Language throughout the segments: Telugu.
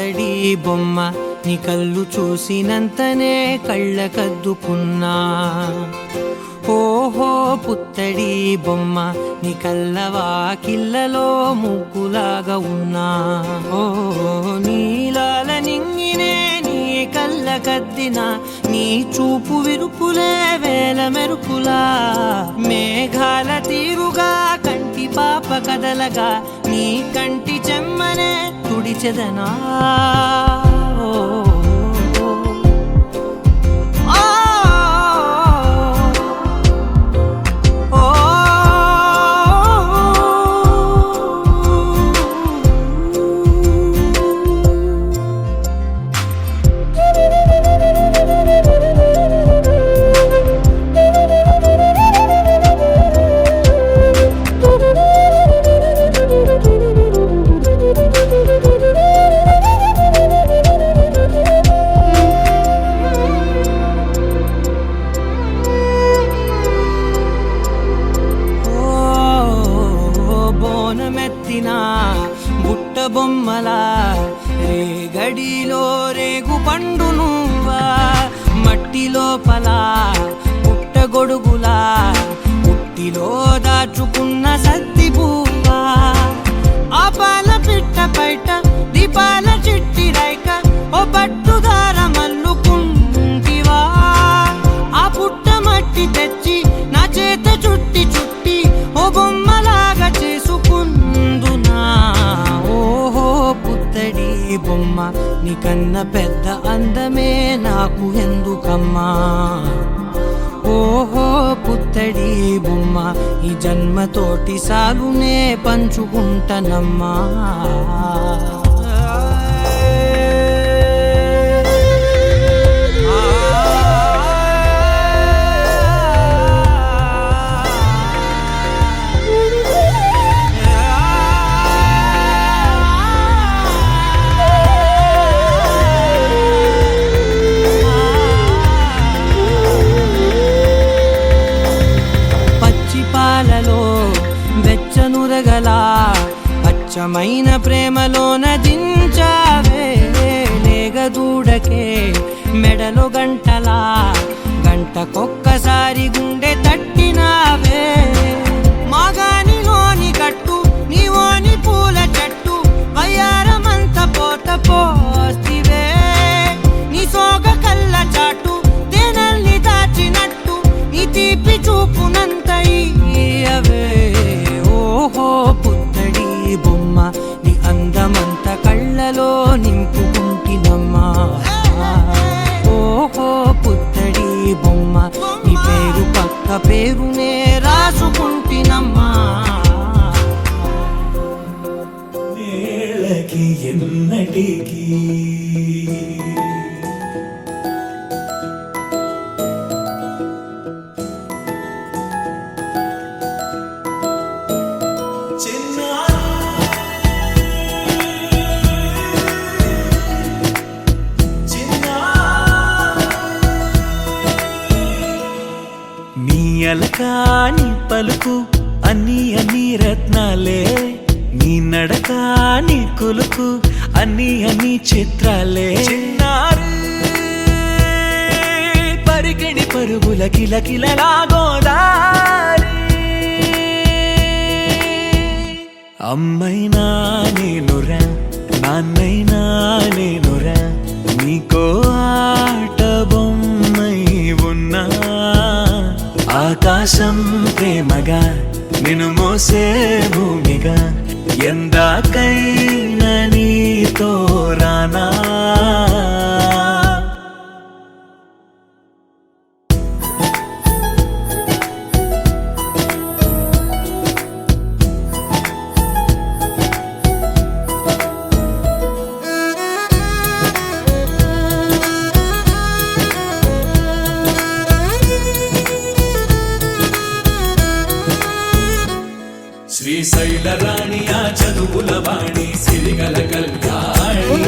పుత్తడి బొమ్మ నీ కళ్ళు చూసినంతనే కళ్ళకద్దుకున్నా. ఓహో పుత్తడి బొమ్మ నీ కళ్ళవాకిళ్ళలో ముగ్గులాగా ఉన్నా. ఓ నీలాల నింగినే నీ కళ్ళకద్దిన నీ చూపు విరుపులే వేల మెరుపులా. మేఘాల తీరుగా కంటి పాప కదలగా నీ కంటి చెమ్మనే తుడిచెదనా. బుట్ట బొమ్మలా రేగడిలో రేగు పండు నువ్వా. మట్టి లోపల పుట్ట గొడుగులా పుట్టిలో దాచుకున్న సత్తి పువ్వా. ఆ పాల పిట్ట బయట దీపాల చిట్టి రైక ఓ పట్టుదార మల్లుకుంటివా. ఆ పుట్ట మట్టి తెచ్చి నా చేత చుట్టి చుట్టి ఓ బొమ్మలాగా చేసుకుందునా. ఓహో పుత్తడి బొమ్మ నీకన్న పెద్ద అందమే నాకు ఎందుకమ్మా. ఓహో పుత్తడి బొమ్మ ఈ జన్మతోటి సాగునే పంచుకుంటనమ్మా. పాలలో వెచ్చనురగలా అచ్చమైన ప్రేమలోన దించావే. లేగదూడకే మెడలో గంటలా గంటకొక్కసారి గుండె తట్టినావే. మాగానిలోని గట్టు నీవోని పూల చెట్టు వయ్యారమంత పోత పోస్తివే. నీ సోగ కళ్ళ చాటు తేనల్ని దాచినట్టు నీ తీపి చూపునంత ఇయ్యవే. ఓహో పుత్తడి బొమ్మ నీ అందమంత కళ్ళలో నింపుకుంటినమ్మా. ఓహో పుత్తడి బొమ్మ నీ పేరు పక్క పేరునే రాసుకుంటినమ్మా. నేలకి ఎన్నటికి అలకా నీ పలుకు అన్ని అన్ని రత్నాలే. నీ నడక నీ కులుకు అన్ని అన్ని చిత్రాలే. చిన్నారు పరిగణి పరుగుల కిలకిలలా గోదారి. అమ్మైనా నేనురా నాన్నైనా నేనురా నీకో ఆట బొమ్మై ఉన్నా. ఆకాశం ప్రేమగా నిన్ను మోసే భూమిగా ఎందాకైనా నీతో రానా. శ్రీశైల రాణి ఆ చదువుల వాణి సిరిగల కళ్యాణి.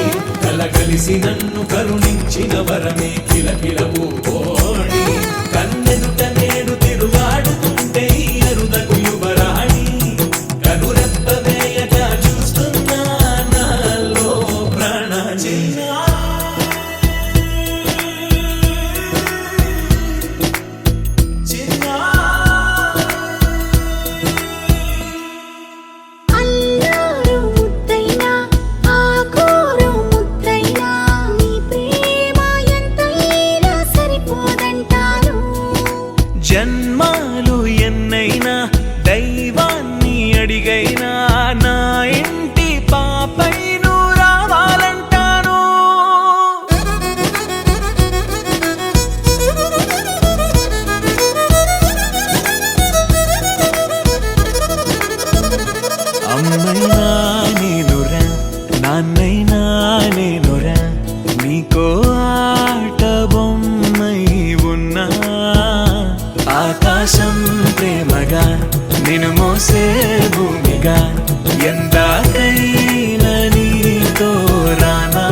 కలగలిసి నన్ను కరుణించిన వరమే కిలకిల పూకోణి. కన్నెదుట నేడు తిరుగాడుతుంటే అరుదకు యువరాణి. కనురెప్ప వేయగా చూస్తున్నా నాలో ప్రాణ. పూసే భూమిగా ఎందాకైనా నీతో రానా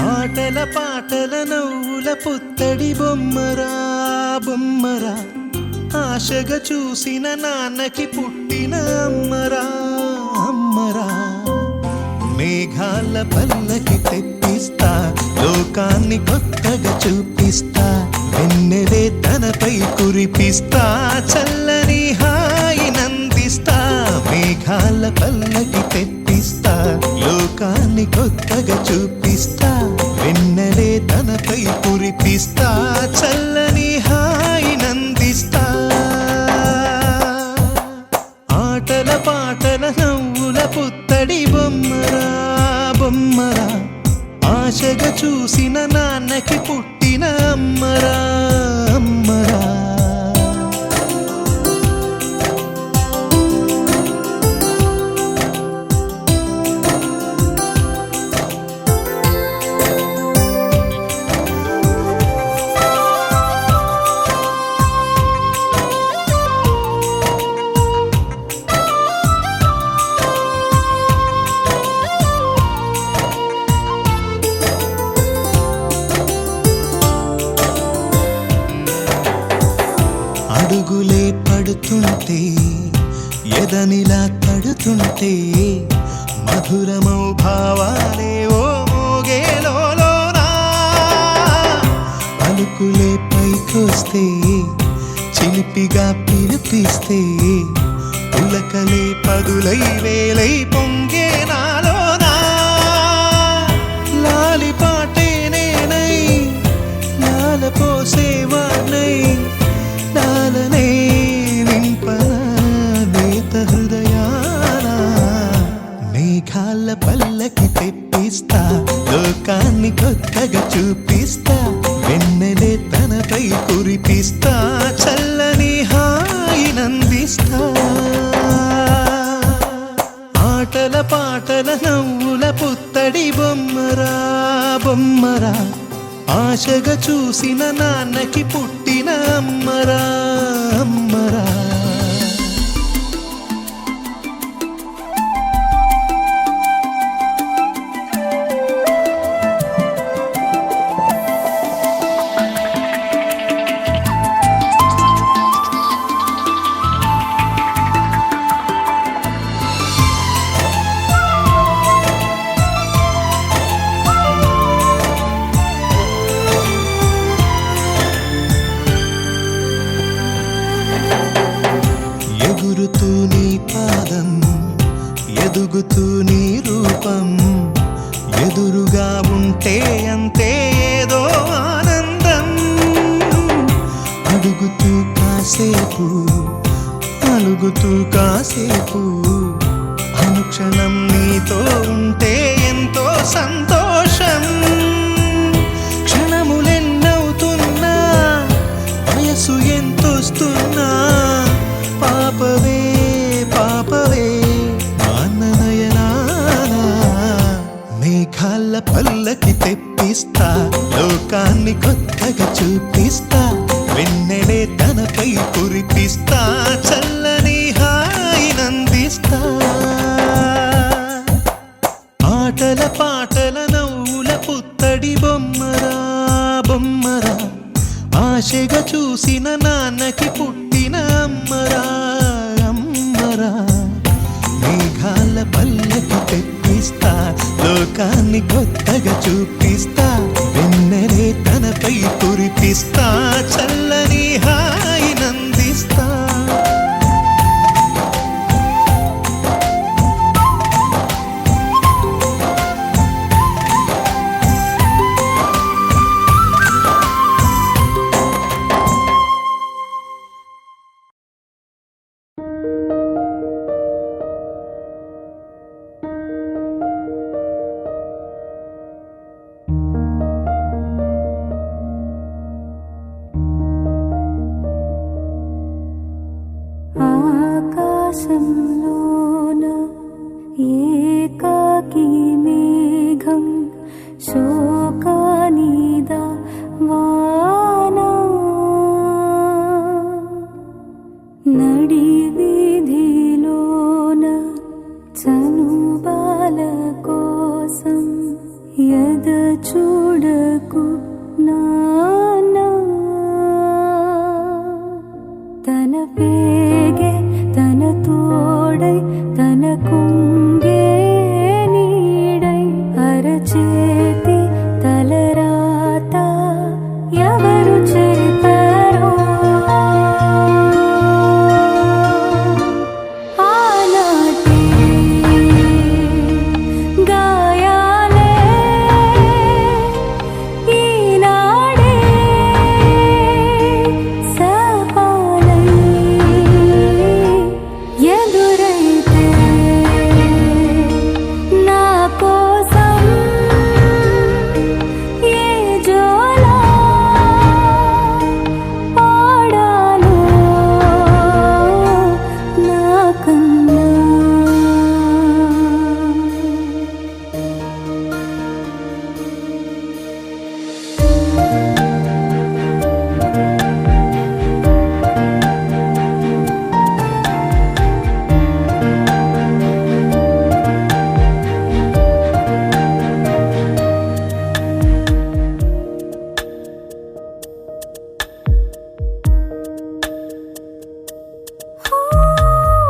ఆటల పాటల నవ్వుల పుత్తడి బొమ్మరా బొమ్మరా ఆశగా చూసిన నాన్నకి పుట్టిన అమ్మరా అమ్మరా మేఘాల పల్లకి తెప్పిస్తా లోకాన్ని కొత్తగా చూపిస్తా వెన్నెలే తనపై కురిపిస్తా చల్లని హాయి నందిస్తా మేఘాల పల్లకి తెప్పిస్తా లోకాన్ని కొత్తగా చూపిస్తా వెన్నెలే తనపై కురిపిస్తా చల్లని హాయి నందిస్తా ఆటల పాటల నవ్వుల పుత్తడి బొమ్మరా బొమ్మరా ఆశగా చూసిన నాన్నకి పుట్టిన అమ్మరా అమ్మరా అడుగులే పడుతుంటే ఎదనిలా తడుతుంటే మధురమౌ భావాలే ఓ మోగేలోనా పలుకులే పైకొస్తే చిలిపిగా పిలిపిస్తే పులకలే పదులై వేలై పొంగే నాలోనా లాలి పాటే నేనై లాల పోసేవాణ్ణై లాలనే నింపన నేత హృదయాన మేఘాల పల్లకి తెప్పిస్తా లోకాన్ని కొత్తగా చూపిస్తా వెన్నెలే తనపై కురిపిస్తా చల్లని హాయి నందిస్తా ఆటల పాటల నవ్వుల పుత్తడి బొమ్మరా బొమ్మరా ఆశగా చూసిన నాన్నకి పుట్టిన అమ్మరా అమ్మరా ఎగురుతూ నీ పాదం ఎదుగుతూ నీ రూపం ఎదురుగా ఉంటే అంతే ఏదో ఆనందం అడుగుతూ కాసేపు అలుగుతూ కాసేపు అనుక్షణం నీతో ఉంటే ఎంతో సంతోషం క్షణములెన్నవుతున్నా వయసు ఎంతొస్తున్నా పాపవే పాపవే మాననయనానా మేఘాల పల్లకి తెప్పిస్తా లోకాన్ని కొత్తగా చూపిస్తా వెన్నెలే తనపై కురిపిస్తా చల్లని హాయి నందిస్తా ఆటల పాటల నవ్వుల పుత్తడి బొమ్మరా బొమ్మరా ఆశగా చూసిన నాన్నకి పుట్టిన అమ్మరా అమ్మరా మేఘాల పల్లకి తెప్పిస్తా లోకాన్ని కొత్తగా చూపిస్తా వెన్నెలే తనపై కురిపిస్తా చల్లని హాయి నందిస్తా ఎద చూడకు నానా తన పేగే తన తోడై తన కుంగే నీడై అరచేతి తలరాత ఎవరు చెరిపారో ఆనాటి గాయాలే ఈనాడే సపాలై ఎదురైతే నా కోసం ఏ జోలా పాడాలో నాకన్నా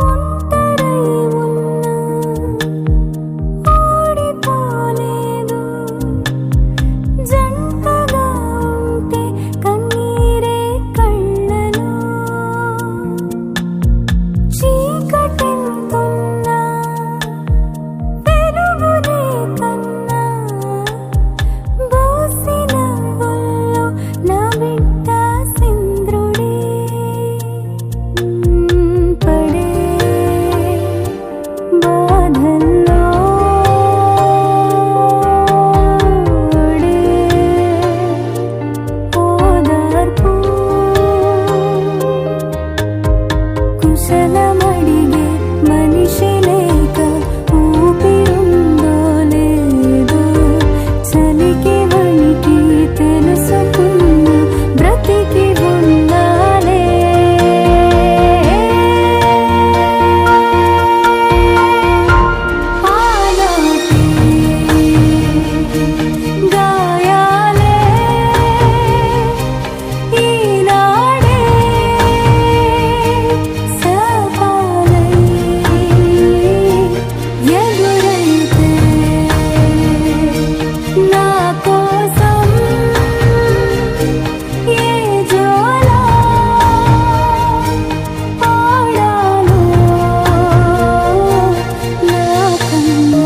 ఒంటరై ఉన్నా ఓడిపోలేదు జంటగా ఉంటే కన్నీరే కళ్ళలో చీకటెంతున్నా వెలుగునే కన్నా బోసిన ఒళ్ళో నా బిడ్డ సింద్రుడే పడే బాధల్లో ఓడే ఓదార్పు కుశలమడిగే మనిషి లేక ఊపిరుందో లేదో చలికి వణికి తెలుసుకున్న బ్రతికి ఉండాలే ఆనాటి గాయాలే ఈనాడే సపాలై ఎదురైతే నా కోసం ఏ జోలా పాడాలో నాకన్నా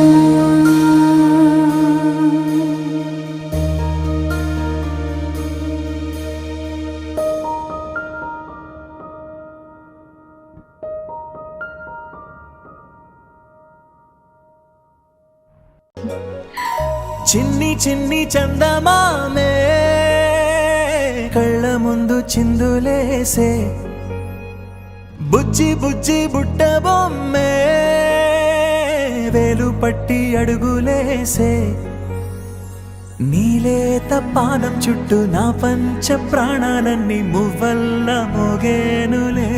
చిన్ని చిన్ని చందమామే కళ్ళ ముందు చిందులేసే బుజ్జి బుజ్జి బుట్ట బొమ్మే వేలు పట్టి అడుగులేసే నీలేత పానం చుట్టూ నా పంచ ప్రాణాలన్నీ మువ్వల్ల మోగేనులే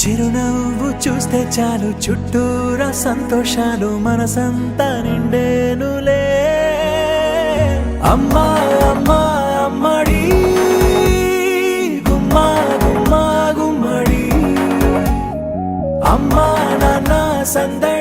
చిరునవ్వు చూస్తే చాలు చుట్టూరా సంతోషాలు మనసంతా నిండేనులే అమ్మా అమ్మా అమ్మడి గుమ్మా గుమ్మా గుమ్మడి అమ్మా నాన్న సందడి